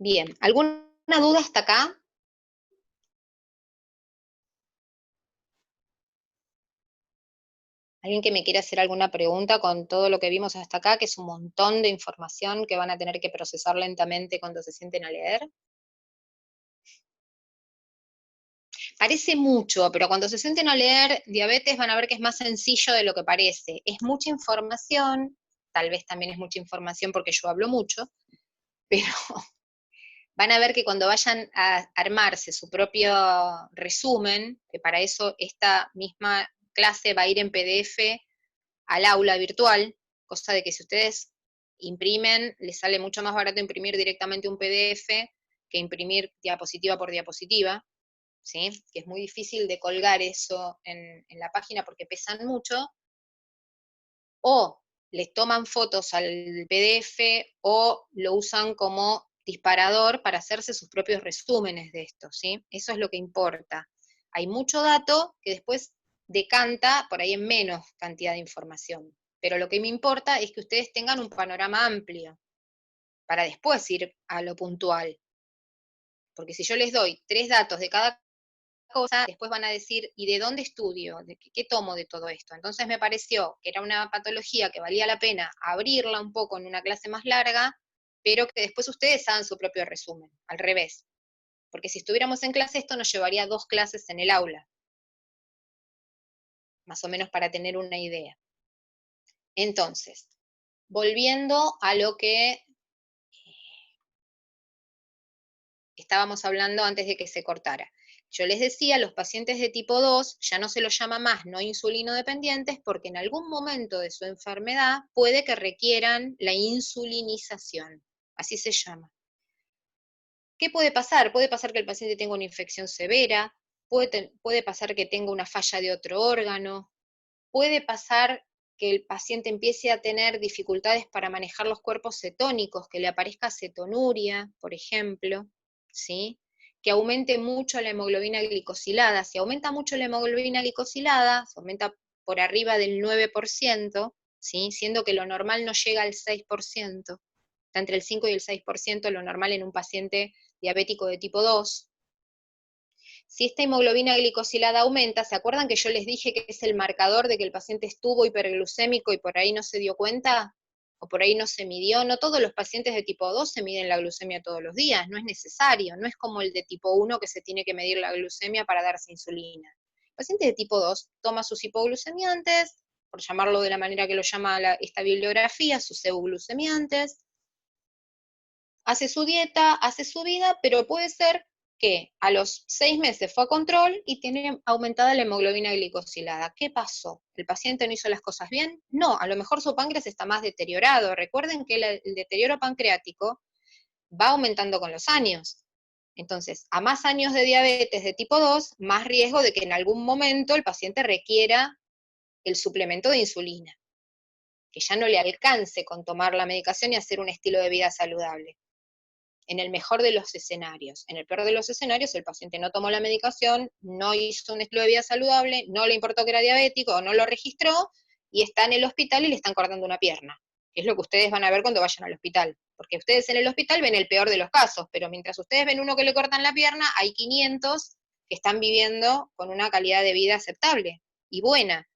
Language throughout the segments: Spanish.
Bien, ¿alguna duda hasta acá? ¿Alguien que me quiera hacer alguna pregunta con todo lo que vimos hasta acá, que es un montón de información que van a tener que procesar lentamente cuando se sienten a leer? Parece mucho, pero cuando se sienten a leer diabetes van a ver que es más sencillo de lo que parece. Es mucha información, tal vez también es mucha información porque yo hablo mucho, pero van a ver que cuando vayan a armarse su propio resumen, que para eso esta misma clase va a ir en PDF al aula virtual, cosa de que si ustedes imprimen, les sale mucho más barato imprimir directamente un PDF que imprimir diapositiva por diapositiva, ¿sí? Que es muy difícil de colgar eso en la página porque pesan mucho, o les toman fotos al PDF o lo usan como disparador para hacerse sus propios resúmenes de esto, ¿sí? Eso es lo que importa. Hay mucho dato que después decanta por ahí en menos cantidad de información, pero lo que me importa es que ustedes tengan un panorama amplio para después ir a lo puntual, porque si yo les doy 3 datos de cada cosa, después van a decir, ¿y de dónde estudio? ¿De qué tomo de todo esto? Entonces me pareció que era una patología que valía la pena abrirla un poco en una clase más larga, pero que después ustedes hagan su propio resumen, al revés. Porque si estuviéramos en clase, esto nos llevaría 2 clases en el aula, más o menos para tener una idea. Entonces, volviendo a lo que estábamos hablando antes de que se cortara. Yo les decía, los pacientes de tipo 2 ya no se los llama más no insulino dependientes porque en algún momento de su enfermedad puede que requieran la insulinización, así se llama. ¿Qué puede pasar? Puede pasar que el paciente tenga una infección severa, puede pasar que tenga una falla de otro órgano, puede pasar que el paciente empiece a tener dificultades para manejar los cuerpos cetónicos, que le aparezca cetonuria, por ejemplo, ¿sí? Que aumente mucho la hemoglobina glicosilada. Si aumenta mucho la hemoglobina glicosilada, se aumenta por arriba del 9%, ¿sí? Siendo que lo normal no llega al 6%, está entre el 5 y el 6% lo normal en un paciente diabético de tipo 2. Si esta hemoglobina glicosilada aumenta, ¿se acuerdan que yo les dije que es el marcador de que el paciente estuvo hiperglucémico y por ahí no se dio cuenta? ¿O por ahí no se midió? No todos los pacientes de tipo 2 se miden la glucemia todos los días, no es necesario, no es como el de tipo 1 que se tiene que medir la glucemia para darse insulina. El paciente de tipo 2 toma sus hipoglucemiantes, por llamarlo de la manera que lo llama esta bibliografía, sus euglucemiantes, hace su dieta, hace su vida, pero puede ser que a los 6 meses fue a control y tiene aumentada la hemoglobina glicosilada. ¿Qué pasó? ¿El paciente no hizo las cosas bien? No, a lo mejor su páncreas está más deteriorado. Recuerden que el deterioro pancreático va aumentando con los años. Entonces, a más años de diabetes de tipo 2, más riesgo de que en algún momento el paciente requiera el suplemento de insulina, que ya no le alcance con tomar la medicación y hacer un estilo de vida saludable. En el mejor de los escenarios. En el peor de los escenarios, el paciente no tomó la medicación, no hizo un estilo de vida saludable, no le importó que era diabético o no lo registró, y está en el hospital y le están cortando una pierna. Es lo que ustedes van a ver cuando vayan al hospital. Porque ustedes en el hospital ven el peor de los casos, pero mientras ustedes ven uno que le cortan la pierna, hay 500 que están viviendo con una calidad de vida aceptable y buena.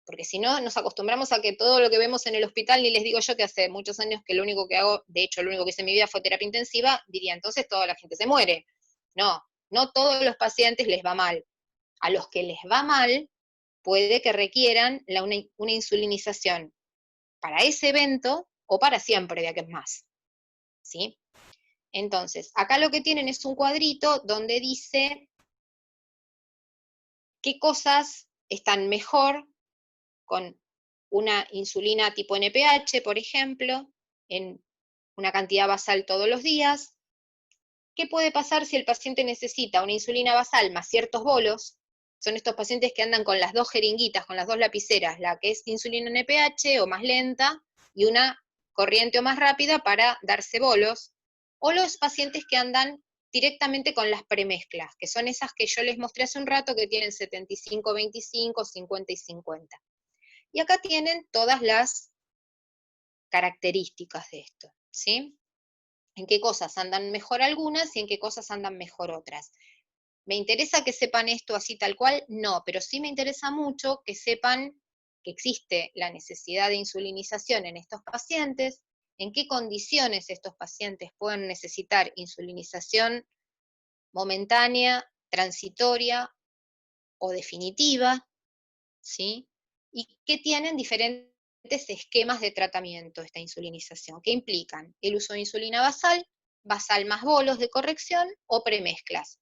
Porque si no, nos acostumbramos a que todo lo que vemos en el hospital, ni les digo yo que hace muchos años que lo único que hago, de hecho lo único que hice en mi vida fue terapia intensiva, diría entonces toda la gente se muere. No, no todos los pacientes les va mal. A los que les va mal, puede que requieran una insulinización para ese evento o para siempre, ya que es más. ¿Sí? Entonces, acá lo que tienen es un cuadrito donde dice qué cosas están mejor con una insulina tipo NPH, por ejemplo, en una cantidad basal todos los días. ¿Qué puede pasar si el paciente necesita una insulina basal más ciertos bolos? Son estos pacientes que andan con las 2 jeringuitas, con las 2 lapiceras, la que es insulina NPH o más lenta, y una corriente o más rápida para darse bolos. O los pacientes que andan directamente con las premezclas, que son esas que yo les mostré hace un rato, que tienen 75-25, 50 y 50. Y acá tienen todas las características de esto, ¿sí? en qué cosas andan mejor algunas y en qué cosas andan mejor otras. ¿Me interesa que sepan esto así tal cual? No, pero sí me interesa mucho que sepan que existe la necesidad de insulinización en estos pacientes, en qué condiciones estos pacientes pueden necesitar insulinización momentánea, transitoria o definitiva, ¿sí? Y que tienen diferentes esquemas de tratamiento esta insulinización, que implican el uso de insulina basal, basal más bolos de corrección o premezclas.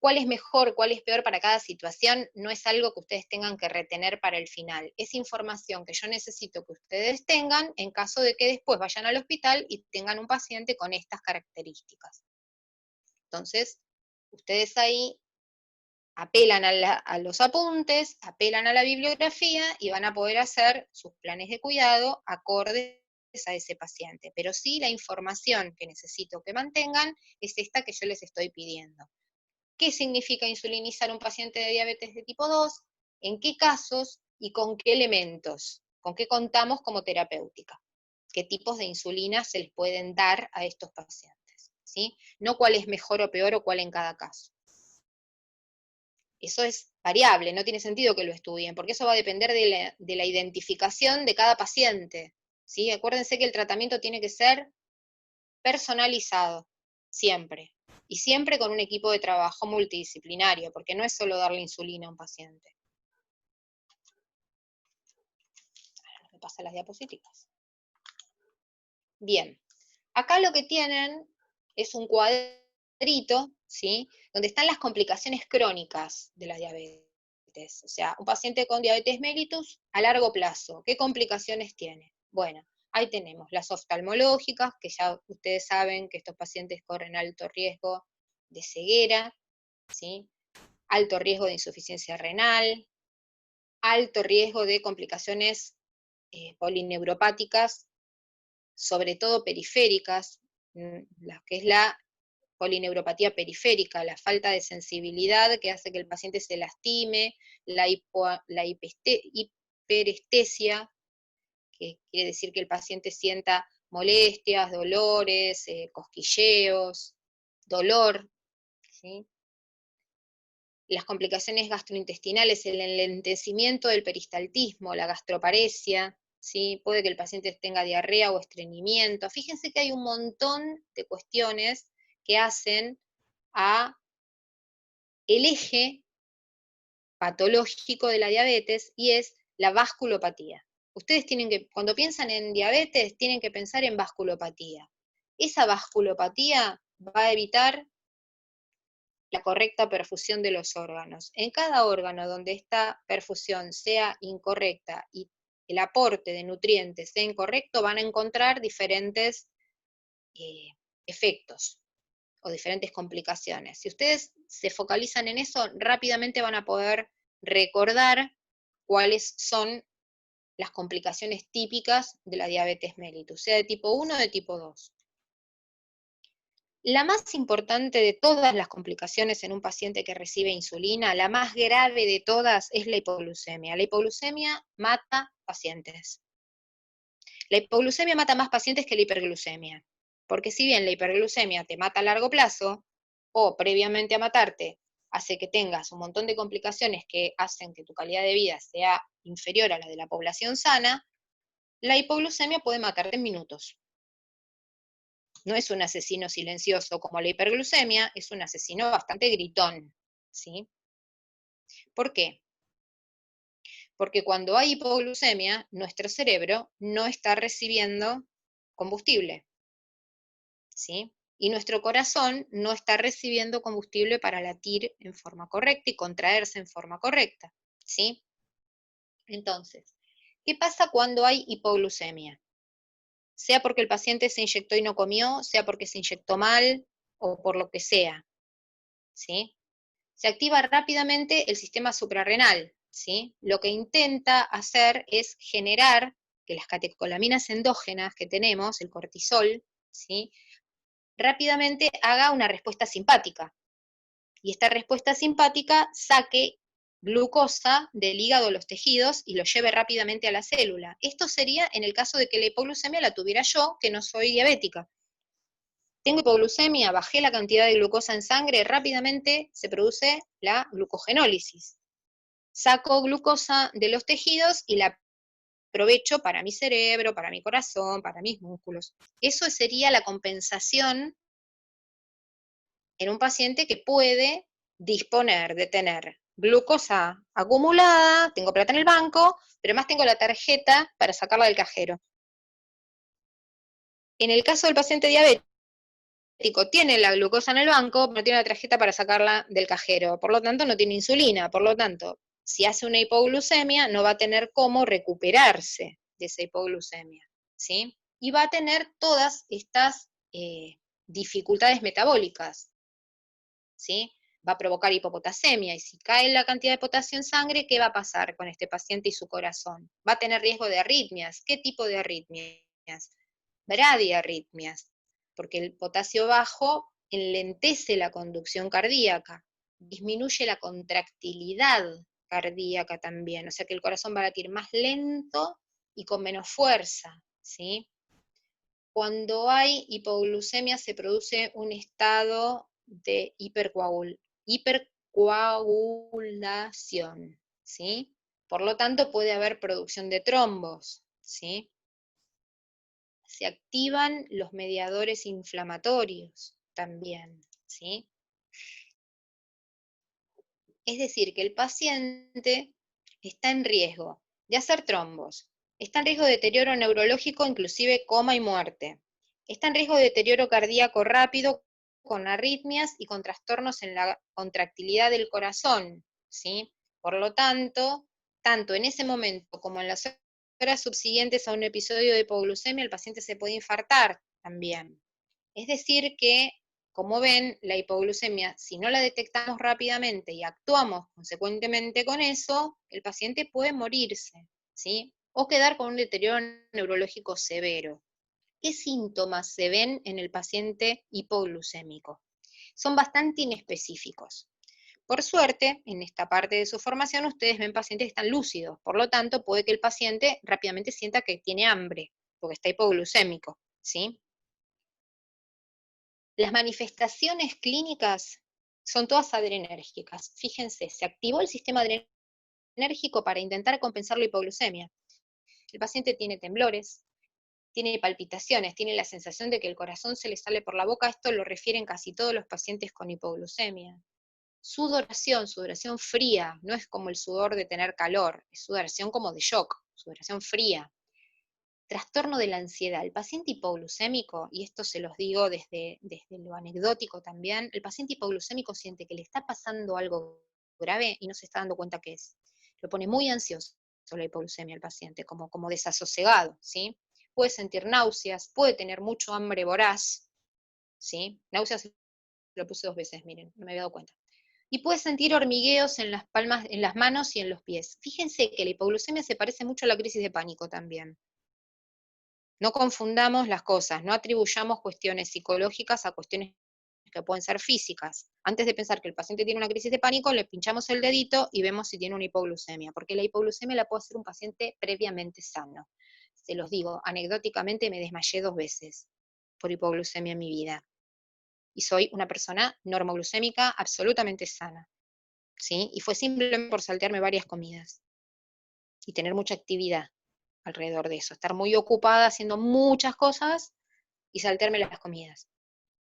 ¿Cuál es mejor, cuál es peor para cada situación? No es algo que ustedes tengan que retener para el final. Es información que yo necesito que ustedes tengan en caso de que después vayan al hospital y tengan un paciente con estas características. Entonces, ustedes ahí apelan a los apuntes, apelan a la bibliografía y van a poder hacer sus planes de cuidado acordes a ese paciente. Pero sí, la información que necesito que mantengan es esta que yo les estoy pidiendo. ¿Qué significa insulinizar a un paciente de diabetes de tipo 2? ¿En qué casos y con qué elementos? ¿Con qué contamos como terapéutica? ¿Qué tipos de insulina se les pueden dar a estos pacientes? ¿Sí? No cuál es mejor o peor o cuál en cada caso. Eso es variable, no tiene sentido que lo estudien, porque eso va a depender de la identificación de cada paciente. ¿Sí? Acuérdense que el tratamiento tiene que ser personalizado, siempre. Y siempre con un equipo de trabajo multidisciplinario, porque no es solo darle insulina a un paciente. Ahora me pasan las diapositivas. Bien, acá lo que tienen es un cuadrito, ¿sí? Donde están las complicaciones crónicas de la diabetes. O sea, un paciente con diabetes mellitus a largo plazo, ¿qué complicaciones tiene? Bueno, ahí tenemos las oftalmológicas, que ya ustedes saben que estos pacientes corren alto riesgo de ceguera, ¿sí? Alto riesgo de insuficiencia renal, alto riesgo de complicaciones polineuropáticas, sobre todo periféricas, la que es la polineuropatía periférica, la falta de sensibilidad que hace que el paciente se lastime, la hiperestesia, que quiere decir que el paciente sienta molestias, dolores, cosquilleos, dolor, ¿sí? Las complicaciones gastrointestinales, el enlentecimiento del peristaltismo, la gastroparesia, ¿sí? Puede que el paciente tenga diarrea o estreñimiento. Fíjense que hay un montón de cuestiones que hacen a el eje patológico de la diabetes y es la vasculopatía. Ustedes tienen que, cuando piensan en diabetes, tienen que pensar en vasculopatía. Esa vasculopatía va a evitar la correcta perfusión de los órganos. En cada órgano donde esta perfusión sea incorrecta y el aporte de nutrientes sea incorrecto, van a encontrar diferentes efectos o diferentes complicaciones. Si ustedes se focalizan en eso, rápidamente van a poder recordar cuáles son las complicaciones típicas de la diabetes mellitus, sea de tipo 1 o de tipo 2. La más importante de todas las complicaciones en un paciente que recibe insulina, la más grave de todas, es la hipoglucemia. La hipoglucemia mata pacientes. La hipoglucemia mata más pacientes que la hiperglucemia, porque si bien la hiperglucemia te mata a largo plazo, o previamente a matarte, hace que tengas un montón de complicaciones que hacen que tu calidad de vida sea inferior a la de la población sana, la hipoglucemia puede matarte en minutos. No es un asesino silencioso como la hiperglucemia, es un asesino bastante gritón, ¿sí? ¿Por qué? Porque cuando hay hipoglucemia, nuestro cerebro no está recibiendo combustible, ¿sí? Y nuestro corazón no está recibiendo combustible para latir en forma correcta y contraerse en forma correcta, ¿sí? Entonces, ¿qué pasa cuando hay hipoglucemia? Sea porque el paciente se inyectó y no comió, sea porque se inyectó mal, o por lo que sea, ¿sí? Se activa rápidamente el sistema suprarrenal, ¿sí? Lo que intenta hacer es generar que las catecolaminas endógenas que tenemos, el cortisol, ¿sí? Rápidamente haga una respuesta simpática. Y esta respuesta simpática saque glucosa del hígado a los tejidos y lo lleve rápidamente a la célula. Esto sería en el caso de que la hipoglucemia la tuviera yo, que no soy diabética. Tengo hipoglucemia, bajé la cantidad de glucosa en sangre, rápidamente se produce la glucogenólisis. Saco glucosa de los tejidos y la aprovecho para mi cerebro, para mi corazón, para mis músculos. Eso sería la compensación en un paciente que puede disponer de tener glucosa acumulada, tengo plata en el banco, pero además tengo la tarjeta para sacarla del cajero. En el caso del paciente diabético, tiene la glucosa en el banco, pero no tiene la tarjeta para sacarla del cajero, por lo tanto no tiene insulina, por lo tanto, si hace una hipoglucemia, no va a tener cómo recuperarse de esa hipoglucemia, ¿sí? Y va a tener todas estas dificultades metabólicas, ¿sí? Va a provocar hipopotasemia, y si cae la cantidad de potasio en sangre, ¿qué va a pasar con este paciente y su corazón? Va a tener riesgo de arritmias. ¿Qué tipo de arritmias? Bradiarritmias, porque el potasio bajo enlentece la conducción cardíaca, disminuye la contractilidad cardíaca también, o sea que el corazón va a latir más lento y con menos fuerza, ¿sí? Cuando hay hipoglucemia se produce un estado de hipercoagulación, ¿sí? Por lo tanto, puede haber producción de trombos, ¿sí? Se activan los mediadores inflamatorios también, ¿sí? Es decir, que el paciente está en riesgo de hacer trombos, está en riesgo de deterioro neurológico, inclusive coma y muerte, está en riesgo de deterioro cardíaco rápido con arritmias y con trastornos en la contractilidad del corazón, ¿sí? Por lo tanto, tanto en ese momento como en las horas subsiguientes a un episodio de hipoglucemia, el paciente se puede infartar también. Es decir que, como ven, la hipoglucemia, si no la detectamos rápidamente y actuamos consecuentemente con eso, el paciente puede morirse, ¿sí? O quedar con un deterioro neurológico severo. ¿Qué síntomas se ven en el paciente hipoglucémico? Son bastante inespecíficos. Por suerte, en esta parte de su formación, ustedes ven pacientes que están lúcidos, por lo tanto, puede que el paciente rápidamente sienta que tiene hambre, porque está hipoglucémico, ¿sí? Las manifestaciones clínicas son todas adrenérgicas. Fíjense, se activó el sistema adrenérgico para intentar compensar la hipoglucemia. El paciente tiene temblores, tiene palpitaciones, tiene la sensación de que el corazón se le sale por la boca. Esto lo refieren casi todos los pacientes con hipoglucemia. Sudoración fría, no es como el sudor de tener calor, es sudoración como de shock, sudoración fría. Trastorno de la ansiedad. El paciente hipoglucémico, y esto se los digo desde lo anecdótico también, el paciente hipoglucémico siente que le está pasando algo grave y no se está dando cuenta qué es. Lo pone muy ansioso la hipoglucemia al paciente, como desasosegado, ¿sí? Puede sentir náuseas, puede tener mucho hambre voraz, ¿sí? Náuseas lo puse 2 veces, miren, no me había dado cuenta. Y puede sentir hormigueos en las palmas, en las manos y en los pies. Fíjense que la hipoglucemia se parece mucho a la crisis de pánico también. No confundamos las cosas, no atribuyamos cuestiones psicológicas a cuestiones que pueden ser físicas. Antes de pensar que el paciente tiene una crisis de pánico, le pinchamos el dedito y vemos si tiene una hipoglucemia, porque la hipoglucemia la puede hacer un paciente previamente sano. Se los digo, anecdóticamente me desmayé 2 veces por hipoglucemia en mi vida. Y soy una persona normoglucémica absolutamente sana, ¿sí? Y fue simplemente por saltearme varias comidas y tener mucha actividad alrededor de eso, estar muy ocupada haciendo muchas cosas y saltearme las comidas.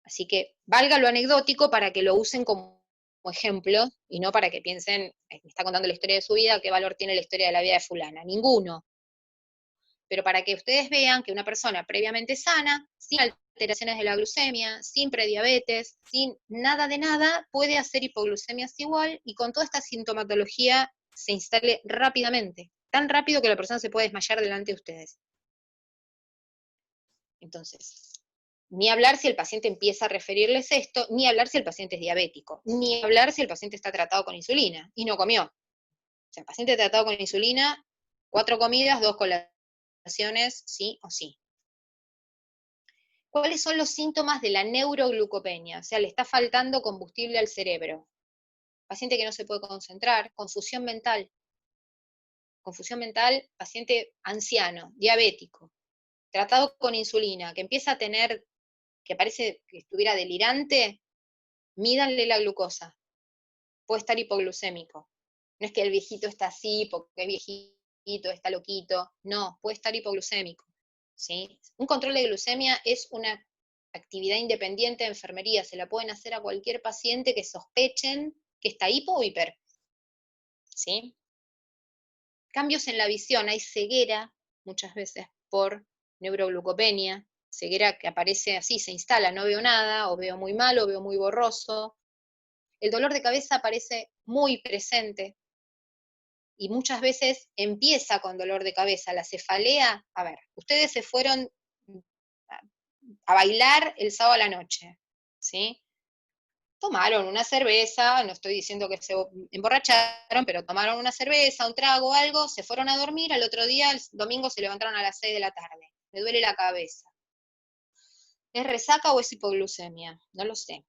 Así que valga lo anecdótico para que lo usen como ejemplo y no para que piensen, me está contando la historia de su vida, ¿qué valor tiene la historia de la vida de fulana? Ninguno. Pero para que ustedes vean que una persona previamente sana, sin alteraciones de la glucemia, sin prediabetes, sin nada de nada, puede hacer hipoglucemias igual y con toda esta sintomatología se instale rápidamente, tan rápido que la persona se puede desmayar delante de ustedes. Entonces, ni hablar si el paciente empieza a referirles esto, ni hablar si el paciente es diabético, ni hablar si el paciente está tratado con insulina y no comió. O sea, el paciente tratado con insulina, 4 comidas, 2 colaciones, sí o sí. ¿Cuáles son los síntomas de la neuroglucopenia? O sea, le está faltando combustible al cerebro. Paciente que no se puede concentrar, confusión mental, paciente anciano, diabético, tratado con insulina, que empieza a tener que parece que estuviera delirante, mídanle la glucosa. Puede estar hipoglucémico. No es que el viejito está así porque es viejito, está loquito. No, puede estar hipoglucémico. ¿Sí? Un control de glucemia es una actividad independiente de enfermería. Se la pueden hacer a cualquier paciente que sospechen que está hipo o hiper. ¿Sí? Cambios en la visión. Hay ceguera muchas veces por neuroglucopenia. Ceguera que aparece así, se instala, no veo nada, o veo muy mal, o veo muy borroso. El dolor de cabeza aparece muy presente y muchas veces empieza con dolor de cabeza. La cefalea, a ver, ustedes se fueron a bailar el sábado a la noche, ¿sí? Tomaron una cerveza, no estoy diciendo que se emborracharon, pero tomaron una cerveza, un trago, algo, se fueron a dormir, al otro día, el domingo, se levantaron a las 6 de la tarde. Me duele la cabeza. ¿Es resaca o es hipoglucemia? No lo sé.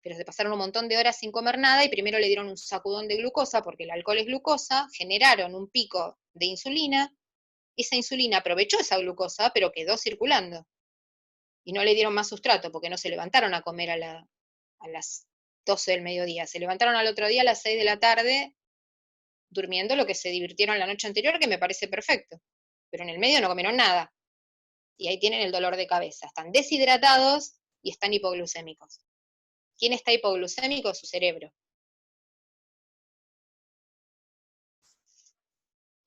Pero se pasaron un montón de horas sin comer nada y primero le dieron un sacudón de glucosa, porque el alcohol es glucosa, generaron un pico de insulina, esa insulina aprovechó esa glucosa, pero quedó circulando. Y no le dieron más sustrato, porque no se levantaron a comer a las 12 del mediodía, se levantaron al otro día a las 6 de la tarde, durmiendo lo que se divirtieron la noche anterior, que me parece perfecto. Pero en el medio no comieron nada. Y ahí tienen el dolor de cabeza. Están deshidratados y están hipoglucémicos. ¿Quién está hipoglucémico? Su cerebro.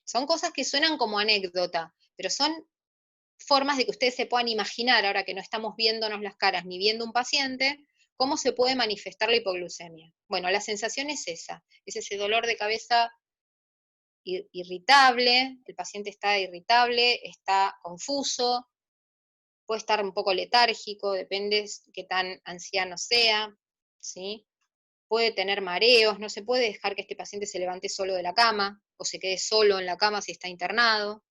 Son cosas que suenan como anécdota, pero son formas de que ustedes se puedan imaginar, ahora que no estamos viéndonos las caras ni viendo un paciente, cómo se puede manifestar la hipoglucemia. Bueno, la sensación es esa, es ese dolor de cabeza irritable, el paciente está irritable, está confuso, puede estar un poco letárgico, depende de qué tan anciano sea, ¿sí? Puede tener mareos, no se puede dejar que este paciente se levante solo de la cama, o se quede solo en la cama si está internado.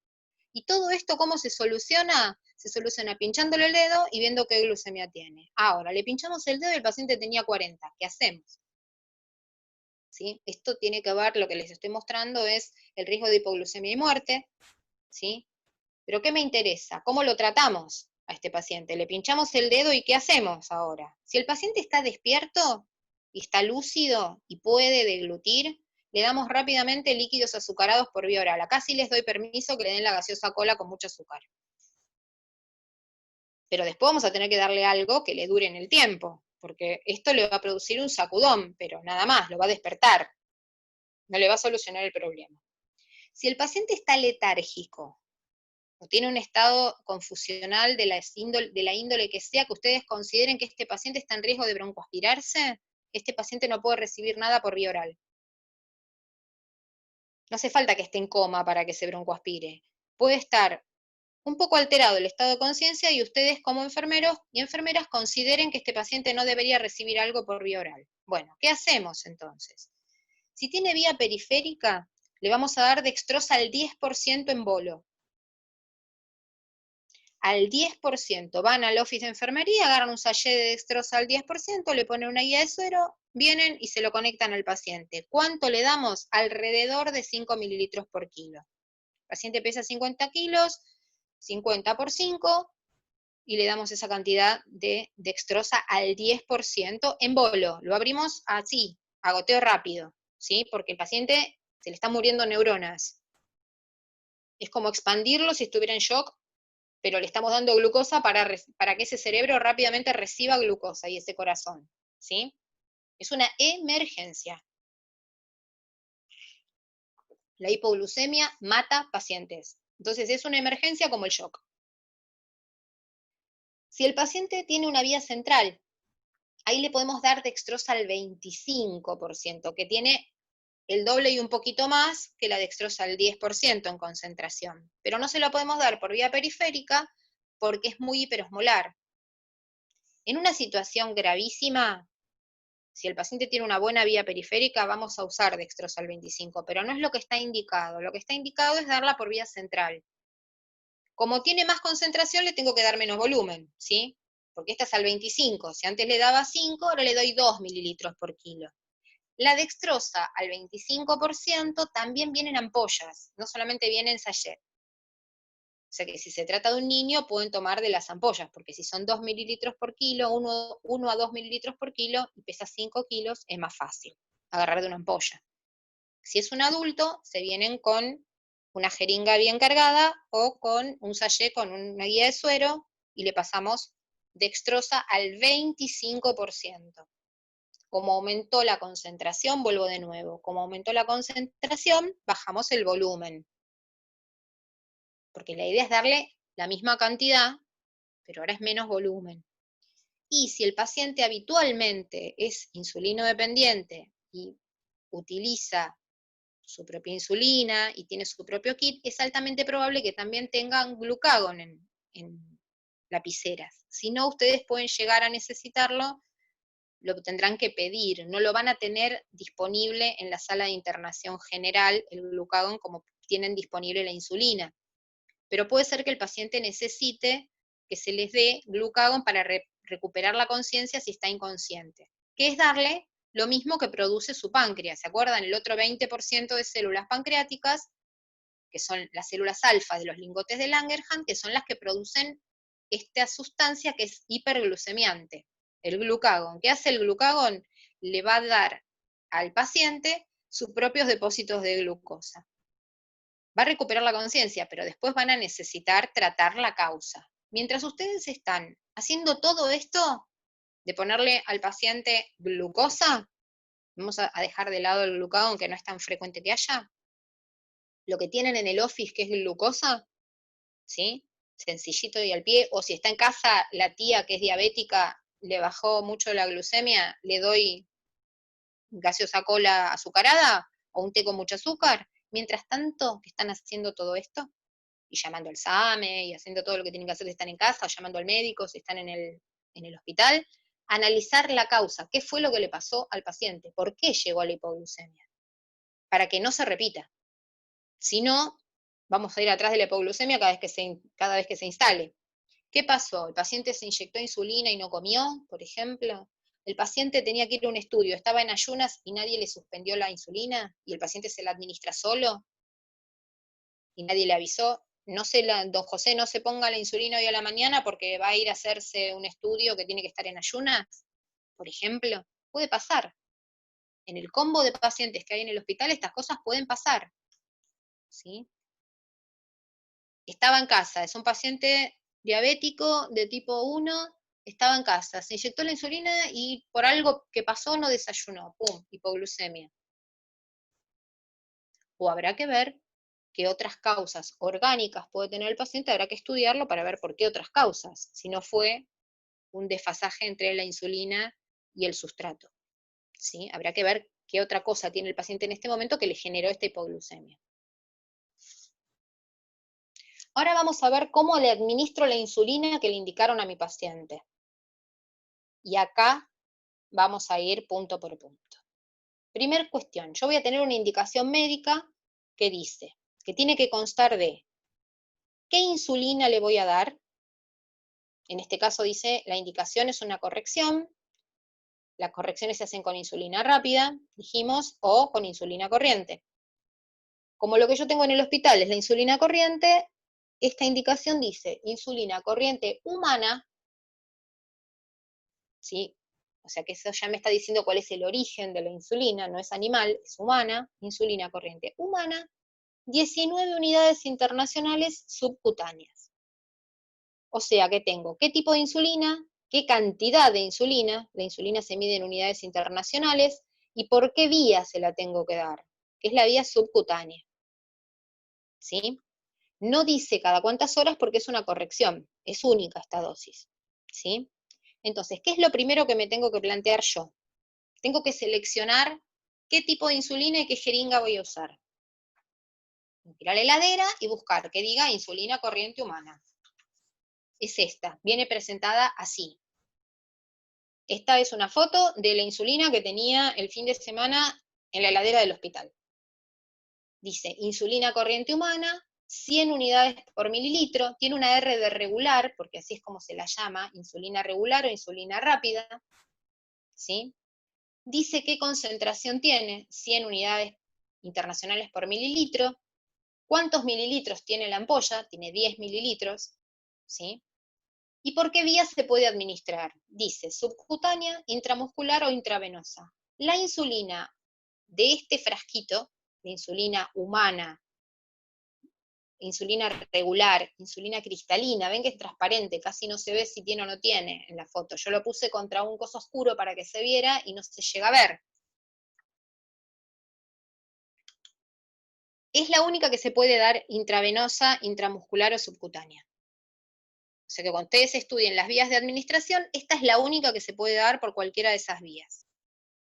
Y todo esto, ¿cómo se soluciona? Se soluciona pinchándole el dedo y viendo qué glucemia tiene. Ahora, le pinchamos el dedo y el paciente tenía 40. ¿Qué hacemos? ¿Sí? Esto tiene que ver, lo que les estoy mostrando es el riesgo de hipoglucemia y muerte, ¿sí? Pero ¿qué me interesa? ¿Cómo lo tratamos a este paciente? Le pinchamos el dedo y ¿qué hacemos ahora? Si el paciente está despierto y está lúcido y puede deglutir, le damos rápidamente líquidos azucarados por vía oral. Acá sí les doy permiso que le den la gaseosa cola con mucho azúcar. Pero después vamos a tener que darle algo que le dure en el tiempo, porque esto le va a producir un sacudón, pero nada más, lo va a despertar, no le va a solucionar el problema. Si el paciente está letárgico, o tiene un estado confusional de la índole que sea, que ustedes consideren que este paciente está en riesgo de broncoaspirarse, este paciente no puede recibir nada por vía oral. No hace falta que esté en coma para que se broncoaspire. Puede estar un poco alterado el estado de conciencia y ustedes como enfermeros y enfermeras consideren que este paciente no debería recibir algo por vía oral. Bueno, ¿qué hacemos entonces? Si tiene vía periférica, le vamos a dar dextrosa al 10% en bolo. Al 10%, van al office de enfermería, agarran un sachet de dextrosa al 10%, le ponen una guía de suero, vienen y se lo conectan al paciente. ¿Cuánto le damos? Alrededor de 5 mililitros por kilo. El paciente pesa 50 kilos, 50 por 5, y le damos esa cantidad de dextrosa al 10% en bolo. Lo abrimos así, a goteo rápido, ¿sí? Porque el paciente se le están muriendo neuronas. Es como expandirlo si estuviera en shock, pero le estamos dando glucosa para que ese cerebro rápidamente reciba glucosa y ese corazón, ¿sí? Es una emergencia. La hipoglucemia mata pacientes. Entonces es una emergencia como el shock. Si el paciente tiene una vía central, ahí le podemos dar dextrosa al 25%, que tiene el doble y un poquito más que la dextrosa al 10% en concentración. Pero no se lo podemos dar por vía periférica porque es muy hiperosmolar. En una situación gravísima, si el paciente tiene una buena vía periférica, vamos a usar dextrosa al 25, pero no es lo que está indicado. Lo que está indicado es darla por vía central. Como tiene más concentración, le tengo que dar menos volumen, ¿sí? Porque esta es al 25. Si antes le daba 5, ahora le doy 2 mililitros por kilo. La dextrosa al 25% también viene en ampollas, no solamente viene en sachet. O sea que si se trata de un niño, pueden tomar de las ampollas, porque si son 2 mililitros por kilo, 1 a 2 mililitros por kilo, y pesa 5 kilos, es más fácil agarrar de una ampolla. Si es un adulto, se vienen con una jeringa bien cargada o con un sachet con una guía de suero y le pasamos dextrosa al 25%. Como aumentó la concentración, vuelvo de nuevo, como aumentó la concentración, bajamos el volumen. Porque la idea es darle la misma cantidad, pero ahora es menos volumen. Y si el paciente habitualmente es insulino dependiente y utiliza su propia insulina y tiene su propio kit, es altamente probable que también tengan glucagón en lapiceras. Si no, ustedes pueden llegar a necesitarlo, lo tendrán que pedir, no lo van a tener disponible en la sala de internación general, el glucagón, como tienen disponible la insulina. Pero puede ser que el paciente necesite que se les dé glucagón para recuperar la conciencia si está inconsciente, que es darle lo mismo que produce su páncreas. ¿Se acuerdan? El otro 20% de células pancreáticas, que son las células alfa de los lingotes de Langerhans, que son las que producen esta sustancia que es hiperglucemiante, el glucagón. ¿Qué hace el glucagón? Le va a dar al paciente sus propios depósitos de glucosa. Va a recuperar la conciencia, pero después van a necesitar tratar la causa. Mientras ustedes están haciendo todo esto, de ponerle al paciente glucosa, vamos a dejar de lado el glucagón, que no es tan frecuente que haya, lo que tienen en el office, que es glucosa, ¿sí? Sencillito y al pie, o si está en casa la tía que es diabética, le bajó mucho la glucemia, le doy gaseosa cola azucarada o un té con mucho azúcar. Mientras tanto que están haciendo todo esto, y llamando al SAME, y haciendo todo lo que tienen que hacer si están en casa, llamando al médico, si están en el hospital, analizar la causa, qué fue lo que le pasó al paciente, por qué llegó a la hipoglucemia, para que no se repita. Si no, vamos a ir atrás de la hipoglucemia cada vez que se instale. ¿Qué pasó? ¿El paciente se inyectó insulina y no comió, por ejemplo? ¿El paciente tenía que ir a un estudio, estaba en ayunas y nadie le suspendió la insulina y el paciente se la administra solo y nadie le avisó? Don José, no se ponga la insulina hoy a la mañana porque va a ir a hacerse un estudio que tiene que estar en ayunas, por ejemplo. Puede pasar. En el combo de pacientes que hay en el hospital, estas cosas pueden pasar. ¿Sí? Estaba en casa, es un paciente diabético de tipo 1, estaba en casa, se inyectó la insulina y por algo que pasó no desayunó, ¡pum!, hipoglucemia. O habrá que ver qué otras causas orgánicas puede tener el paciente, habrá que estudiarlo para ver por qué otras causas, si no fue un desfasaje entre la insulina y el sustrato. ¿Sí? Habrá que ver qué otra cosa tiene el paciente en este momento que le generó esta hipoglucemia. Ahora vamos a ver cómo le administro la insulina que le indicaron a mi paciente. Y acá vamos a ir punto por punto. Primer cuestión, yo voy a tener una indicación médica que dice, que tiene que constar de qué insulina le voy a dar. En este caso dice, la indicación es una corrección. Las correcciones se hacen con insulina rápida, dijimos, o con insulina corriente. Como lo que yo tengo en el hospital es la insulina corriente, esta indicación dice insulina corriente humana, ¿sí? O sea que eso ya me está diciendo cuál es el origen de la insulina, no es animal, es humana, insulina corriente humana, 19 unidades internacionales subcutáneas. O sea que tengo qué tipo de insulina, qué cantidad de insulina, la insulina se mide en unidades internacionales, y por qué vía se la tengo que dar, que es la vía subcutánea. ¿Sí? No dice cada cuántas horas porque es una corrección, es única esta dosis. ¿Sí? Entonces, ¿qué es lo primero que me tengo que plantear yo? Tengo que seleccionar qué tipo de insulina y qué jeringa voy a usar. Ir a la heladera y buscar que diga insulina corriente humana. Es esta, viene presentada así. Esta es una foto de la insulina que tenía el fin de semana en la heladera del hospital. Dice, insulina corriente humana, 100 unidades por mililitro, tiene una R de regular, porque así es como se la llama, insulina regular o insulina rápida, ¿sí? Dice qué concentración tiene, 100 unidades internacionales por mililitro, ¿Cuántos mililitros tiene la ampolla? Tiene 10 mililitros, ¿sí? ¿Y por qué vía se puede administrar? Dice, subcutánea, intramuscular o intravenosa. La insulina de este frasquito, de insulina humana, insulina regular, insulina cristalina, ven que es transparente, casi no se ve si tiene o no tiene en la foto. Yo lo puse contra un coso oscuro para que se viera y no se llega a ver. Es la única que se puede dar intravenosa, intramuscular o subcutánea. O sea que cuando ustedes estudien las vías de administración, esta es la única que se puede dar por cualquiera de esas vías.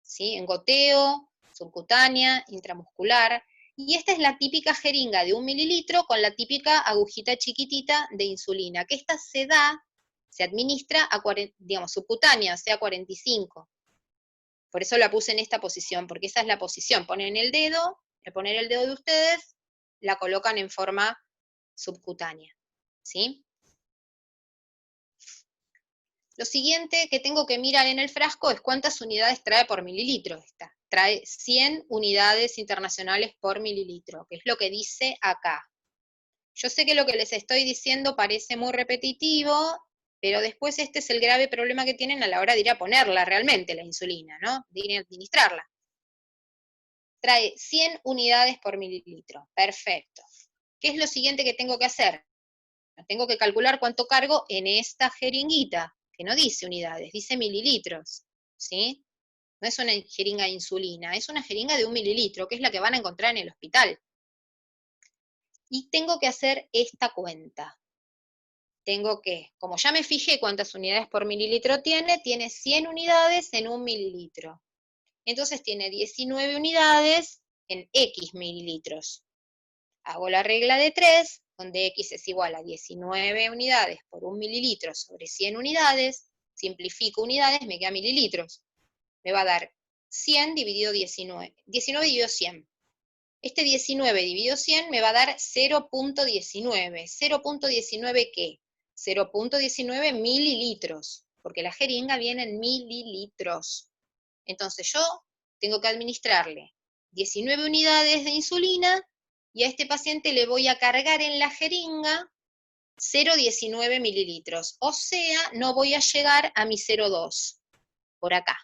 ¿Sí? En goteo, subcutánea, intramuscular. Y esta es la típica jeringa de 1 mililitro con la típica agujita chiquitita de insulina, que esta se da, se administra a, digamos, subcutánea, o sea, 45. Por eso la puse en esta posición, porque esa es la posición. Ponen el dedo, al poner el dedo de ustedes, la colocan en forma subcutánea. ¿Sí? Lo siguiente que tengo que mirar en el frasco es cuántas unidades trae por mililitro esta. Trae 100 unidades internacionales por mililitro, que es lo que dice acá. Yo sé que lo que les estoy diciendo parece muy repetitivo, pero después este es el grave problema que tienen a la hora de ir a ponerla realmente, la insulina, ¿no? De ir a administrarla. Trae 100 unidades por mililitro. Perfecto. ¿Qué es lo siguiente que tengo que hacer? Tengo que calcular cuánto cargo en esta jeringuita, que no dice unidades, dice mililitros, ¿sí? No es una jeringa de insulina, es una jeringa de 1 mililitro, que es la que van a encontrar en el hospital. Y tengo que hacer esta cuenta. Tengo que, como ya me fijé cuántas unidades por mililitro tiene 100 unidades en 1 mililitro. Entonces tiene 19 unidades en X mililitros. Hago la regla de 3, donde X es igual a 19 unidades por 1 mililitro sobre 100 unidades, simplifico unidades, me queda mililitros. Me va a dar 100 dividido 19, 19 dividido 100. Este 19 dividido 100 me va a dar 0.19. ¿0.19 qué? 0.19 mililitros, porque la jeringa viene en mililitros. Entonces yo tengo que administrarle 19 unidades de insulina, y a este paciente le voy a cargar en la jeringa 0,19 mililitros. O sea, no voy a llegar a mi 0,2 por acá.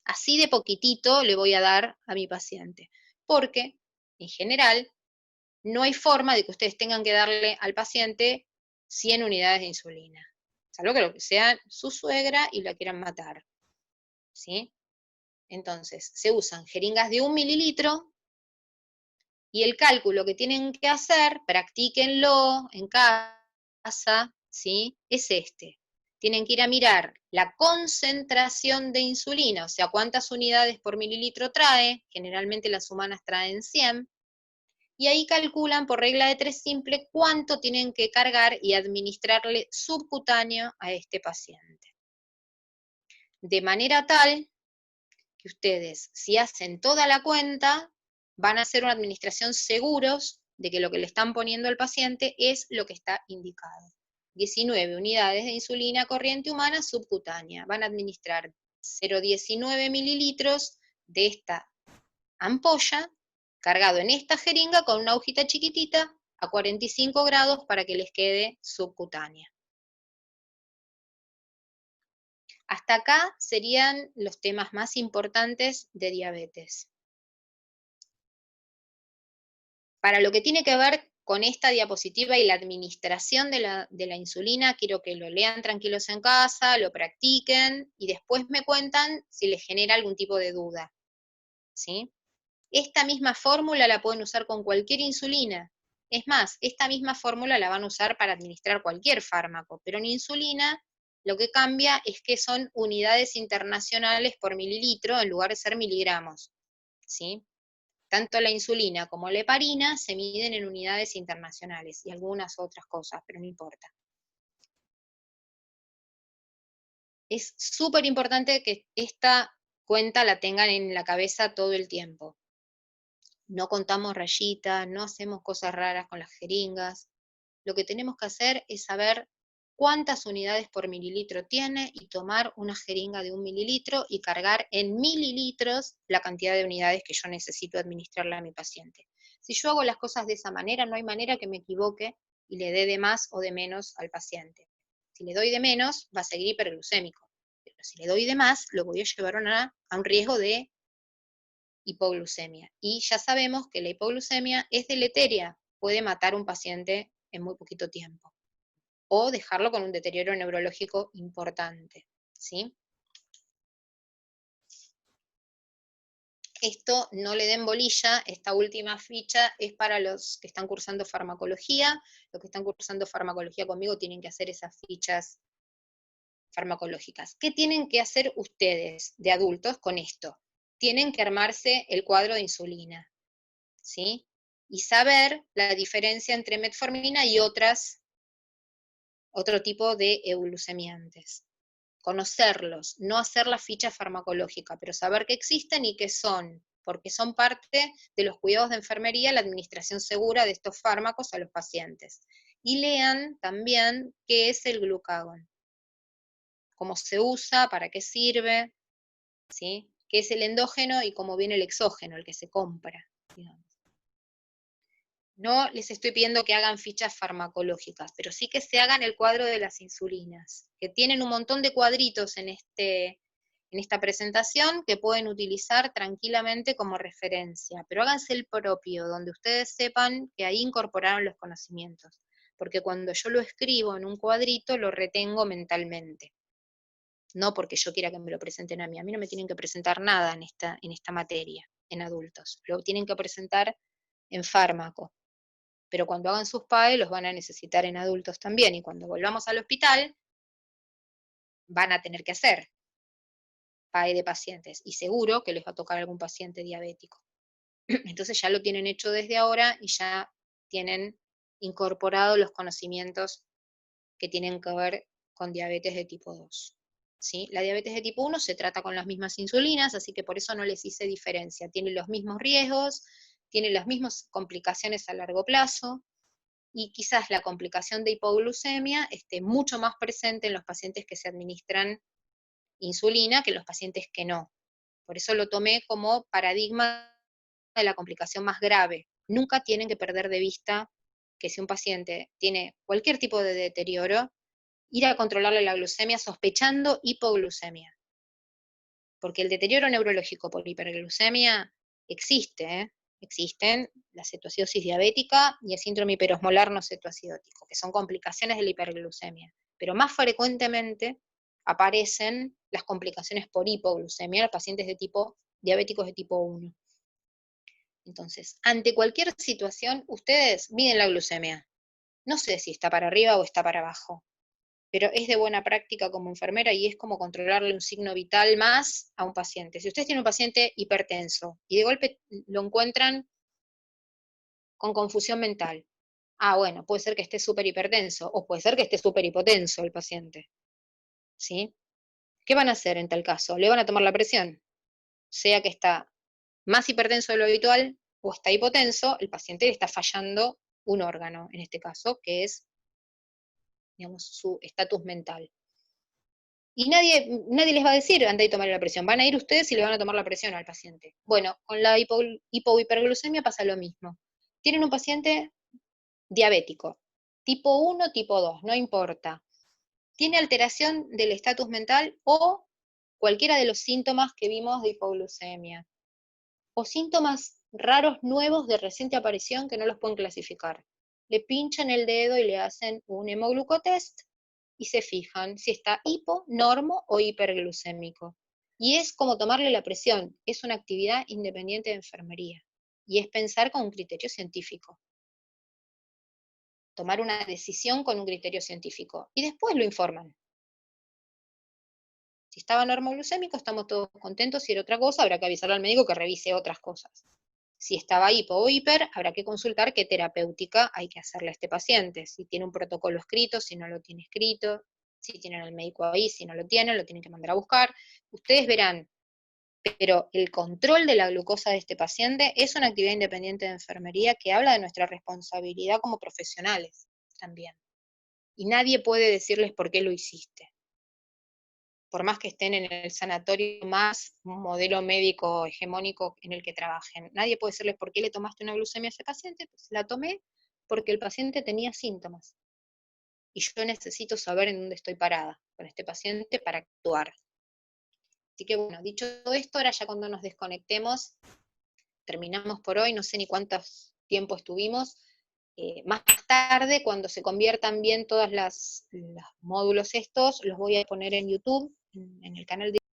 Así de poquitito le voy a dar a mi paciente. Porque, en general, no hay forma de que ustedes tengan que darle al paciente 100 unidades de insulina. Salvo que lo que sea su suegra y la quieran matar. ¿Sí? Entonces, se usan jeringas de 1 mililitro, y el cálculo que tienen que hacer, practíquenlo en casa, ¿sí? Es este. Tienen que ir a mirar la concentración de insulina, o sea, cuántas unidades por mililitro trae, generalmente las humanas traen 100, y ahí calculan por regla de 3 simple cuánto tienen que cargar y administrarle subcutáneo a este paciente. De manera tal que ustedes, si hacen toda la cuenta, van a hacer una administración seguros de que lo que le están poniendo al paciente es lo que está indicado. 19 unidades de insulina corriente humana subcutánea. Van a administrar 0,19 mililitros de esta ampolla, cargado en esta jeringa con una agujita chiquitita a 45 grados para que les quede subcutánea. Hasta acá serían los temas más importantes de diabetes. Para lo que tiene que ver con esta diapositiva y la administración de la insulina, quiero que lo lean tranquilos en casa, lo practiquen y después me cuentan si les genera algún tipo de duda. ¿Sí? Esta misma fórmula la pueden usar con cualquier insulina. Es más, esta misma fórmula la van a usar para administrar cualquier fármaco, pero en insulina lo que cambia es que son unidades internacionales por mililitro en lugar de ser miligramos. ¿Sí? Tanto la insulina como la heparina se miden en unidades internacionales y algunas otras cosas, pero no importa. Es súper importante que esta cuenta la tengan en la cabeza todo el tiempo. No contamos rayitas, no hacemos cosas raras con las jeringas. Lo que tenemos que hacer es saber cuántas unidades por mililitro tiene y tomar una jeringa de 1 mililitro y cargar en mililitros la cantidad de unidades que yo necesito administrarle a mi paciente. Si yo hago las cosas de esa manera, no hay manera que me equivoque y le dé de más o de menos al paciente. Si le doy de menos, va a seguir hiperglucémico. Pero si le doy de más, lo voy a llevar a un riesgo de hipoglucemia. Y ya sabemos que la hipoglucemia es deleteria, puede matar a un paciente en muy poquito tiempo o dejarlo con un deterioro neurológico importante, ¿sí? Esto no le den bolilla, esta última ficha es para los que están cursando farmacología. Los que están cursando farmacología conmigo tienen que hacer esas fichas farmacológicas. ¿Qué tienen que hacer ustedes de adultos con esto? Tienen que armarse el cuadro de insulina, ¿sí? Y saber la diferencia entre metformina y otro tipo de euglucemiantes. Conocerlos, no hacer la ficha farmacológica, pero saber que existen y que son, porque son parte de los cuidados de enfermería, la administración segura de estos fármacos a los pacientes. Y lean también qué es el glucagón, cómo se usa, para qué sirve, ¿sí? Qué es el endógeno y cómo viene el exógeno, el que se compra, digamos. No les estoy pidiendo que hagan fichas farmacológicas, pero sí que se hagan el cuadro de las insulinas, que tienen un montón de cuadritos en esta presentación que pueden utilizar tranquilamente como referencia, pero háganse el propio, donde ustedes sepan que ahí incorporaron los conocimientos, porque cuando yo lo escribo en un cuadrito lo retengo mentalmente, no porque yo quiera que me lo presenten a mí no me tienen que presentar nada en esta materia, en adultos, lo tienen que presentar en fármaco. Pero cuando hagan sus PAE los van a necesitar en adultos también, y cuando volvamos al hospital van a tener que hacer PAE de pacientes, y seguro que les va a tocar algún paciente diabético. Entonces ya lo tienen hecho desde ahora y ya tienen incorporados los conocimientos que tienen que ver con diabetes de tipo 2. ¿Sí? La diabetes de tipo 1 se trata con las mismas insulinas, así que por eso no les hice diferencia. Tiene los mismos riesgos, tiene las mismas complicaciones a largo plazo, y quizás la complicación de hipoglucemia esté mucho más presente en los pacientes que se administran insulina que en los pacientes que no. Por eso lo tomé como paradigma de la complicación más grave. Nunca tienen que perder de vista que si un paciente tiene cualquier tipo de deterioro, ir a controlarle la glucemia sospechando hipoglucemia. Porque el deterioro neurológico por hiperglucemia existe, ¿eh? Existen la cetoacidosis diabética y el síndrome hiperosmolar no cetoacidótico, que son complicaciones de la hiperglucemia. Pero más frecuentemente aparecen las complicaciones por hipoglucemia en los pacientes diabéticos de tipo 1. Entonces, ante cualquier situación, ustedes miden la glucemia. No sé si está para arriba o está para abajo, pero es de buena práctica como enfermera y es como controlarle un signo vital más a un paciente. Si ustedes tienen un paciente hipertenso y de golpe lo encuentran con confusión mental, bueno, puede ser que esté súper hipertenso o puede ser que esté súper hipotenso el paciente, ¿sí? ¿Qué van a hacer en tal caso? Le van a tomar la presión, sea que está más hipertenso de lo habitual o está hipotenso, el paciente le está fallando un órgano, en este caso, que es, digamos, su estatus mental. Y nadie les va a decir, anda y tomar la presión. Van a ir ustedes y le van a tomar la presión al paciente. Bueno, con la hipohiperglucemia pasa lo mismo. Tienen un paciente diabético, tipo 1, tipo 2, no importa. Tiene alteración del estatus mental o cualquiera de los síntomas que vimos de hipoglucemia. O síntomas raros nuevos de reciente aparición que no los pueden clasificar. Le pinchan el dedo y le hacen un hemoglucotest y se fijan si está hipo, normo o hiperglucémico. Y es como tomarle la presión, es una actividad independiente de enfermería. Y es pensar con un criterio científico. Tomar una decisión con un criterio científico. Y después lo informan. Si estaba normoglucémico, estamos todos contentos. Si era otra cosa, habrá que avisarle al médico que revise otras cosas. Si estaba hipo o hiper, habrá que consultar qué terapéutica hay que hacerle a este paciente. Si tiene un protocolo escrito, si no lo tiene escrito, si tienen al médico ahí, si no lo tienen, lo tienen que mandar a buscar. Ustedes verán, pero el control de la glucosa de este paciente es una actividad independiente de enfermería que habla de nuestra responsabilidad como profesionales también. Y nadie puede decirles por qué lo hiciste. por más que estén en el sanatorio más modelo médico hegemónico en el que trabajen. Nadie puede decirles por qué le tomaste una glucemia a ese paciente, pues la tomé porque el paciente tenía síntomas. Y yo necesito saber en dónde estoy parada con este paciente para actuar. Así que bueno, dicho todo esto, ahora ya cuando nos desconectemos, terminamos por hoy, no sé ni cuántos tiempo estuvimos. Más tarde, cuando se conviertan bien todos los módulos estos, los voy a poner en YouTube, en el canal de